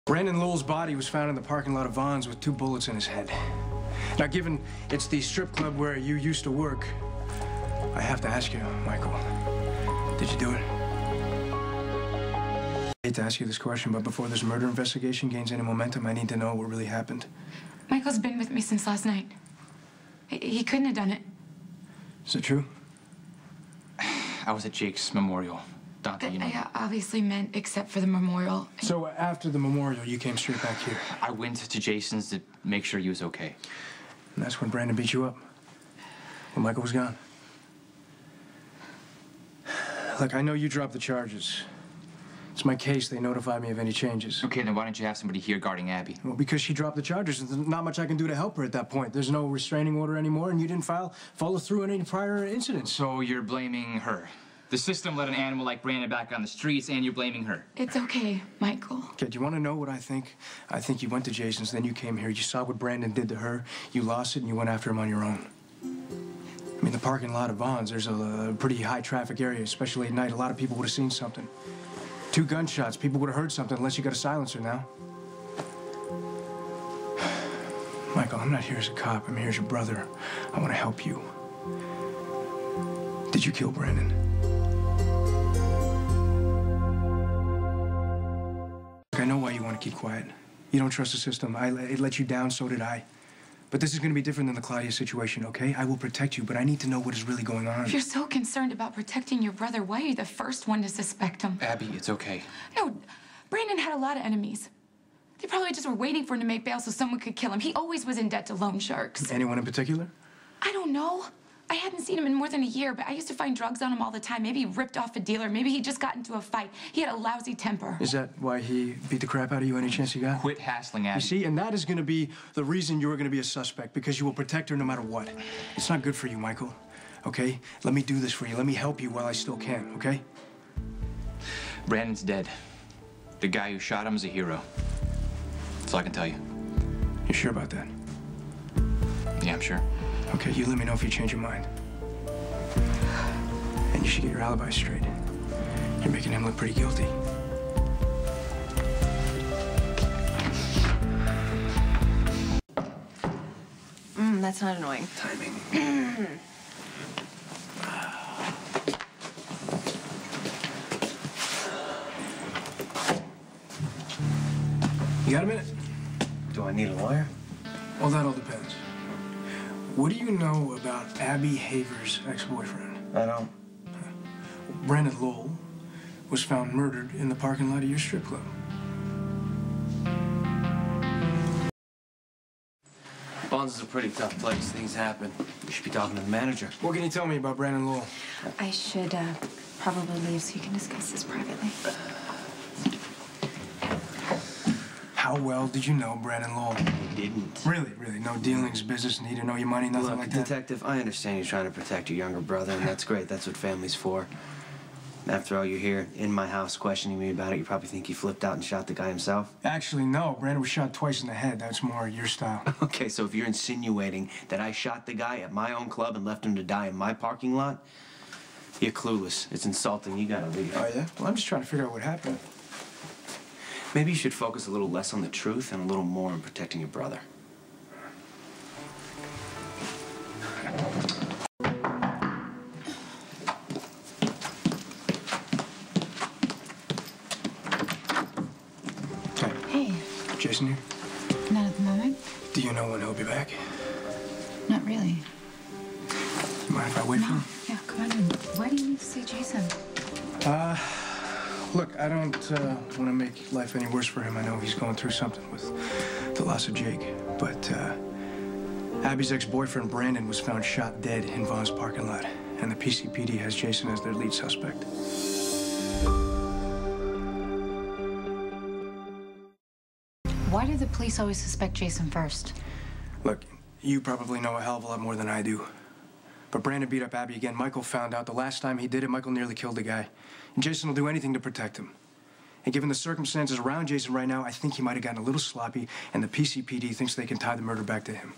Brandon Lowell's body was found in the parking lot of Vaughn's with 2 bullets in his head. Now, given it's the strip club where you used to work, I have to ask you, Michael, did you do it? I hate to ask you this question, but before this murder investigation gains any momentum, I need to know what really happened. Michael's been with me since last night. He couldn't have done it. Is it true? I was at Jake's memorial. Dante, you know. I obviously meant except for the memorial. So after the memorial, you came straight back here? I went to Jason's to make sure he was okay. And that's when Brandon beat you up? When Michael was gone? Look, I know you dropped the charges. It's my case. They notified me of any changes. Okay, then why don't you have somebody here guarding Abby? Well, because she dropped the charges. There's not much I can do to help her at that point. There's no restraining order anymore, and you didn't follow through on any prior incidents. So you're blaming her? The system let an animal like Brandon back on the streets, and you're blaming her? It's okay, Michael. Okay, do you want to know what I think? I think you went to Jason's, then you came here. You saw what Brandon did to her. You lost it, and you went after him on your own. I mean, the parking lot of Vaughn's, there's a pretty high-traffic area, especially at night. A lot of people would have seen something. 2 gunshots. People would have heard something unless you got a silencer now. Michael, I'm not here as a cop. I'm here as your brother. I want to help you. Did you kill Brandon? I know why you want to keep quiet. You don't trust the system. It let you down, so did I. But this is going to be different than the Claudia situation, okay? I will protect you, but I need to know what is really going on. If you're so concerned about protecting your brother, why are you the first one to suspect him? Abby, it's okay. No, Brandon had a lot of enemies. They probably just were waiting for him to make bail so someone could kill him. He always was in debt to loan sharks. Anyone in particular? I don't know. I hadn't seen him in more than a year, but I used to find drugs on him all the time. Maybe he ripped off a dealer. Maybe he just got into a fight. He had a lousy temper. Is that why he beat the crap out of you any chance you got? Quit hassling Abby. You see, and that is going to be the reason you are going to be a suspect, because you will protect her no matter what. It's not good for you, Michael, okay? Let me do this for you. Let me help you while I still can, okay? Brandon's dead. The guy who shot him is a hero. That's all I can tell you. You sure about that? Yeah, I'm sure. Okay, you let me know if you change your mind. And you should get your alibi straight. You're making him look pretty guilty. That's not annoying. Timing. You got a minute? Do I need a lawyer? Well, that all depends. What do you know about Abby Haver's ex-boyfriend? I don't. Brandon Lowell was found murdered in the parking lot of your strip club. Bonds is a pretty tough place. Things happen. You should be talking to the manager. What can you tell me about Brandon Lowell? I should probably leave so you can discuss this privately. How well did you know Brandon Lowell? I didn't. Really? No dealings, business, need to know your money, nothing Look, like that? Detective, I understand you're trying to protect your younger brother, and that's great. That's what family's for. After all, you're here in my house questioning me about it. You probably think he flipped out and shot the guy himself. Actually, no. Brandon was shot twice in the head. That's more your style. Okay, so if you're insinuating that I shot the guy at my own club and left him to die in my parking lot, you're clueless. It's insulting. You gotta leave. Oh, yeah? Well, I'm just trying to figure out what happened. Maybe you should focus a little less on the truth and a little more on protecting your brother. Hey. Jason here? Not at the moment. Do you know when he'll be back? Not really. Mind if I wait for him? Yeah, come on in. Why do you need to see Jason? Look, I don't want to make life any worse for him. I know he's going through something with the loss of Jake. But Abby's ex-boyfriend, Brandon, was found shot dead in Vaughn's parking lot. And the PCPD has Jason as their lead suspect. Why do the police always suspect Jason first? Look, you probably know a hell of a lot more than I do. But Brandon beat up Abby again. Michael found out the last time he did it, Michael nearly killed the guy. And Jason will do anything to protect him. And given the circumstances around Jason right now, I think he might have gotten a little sloppy, and the PCPD thinks they can tie the murder back to him.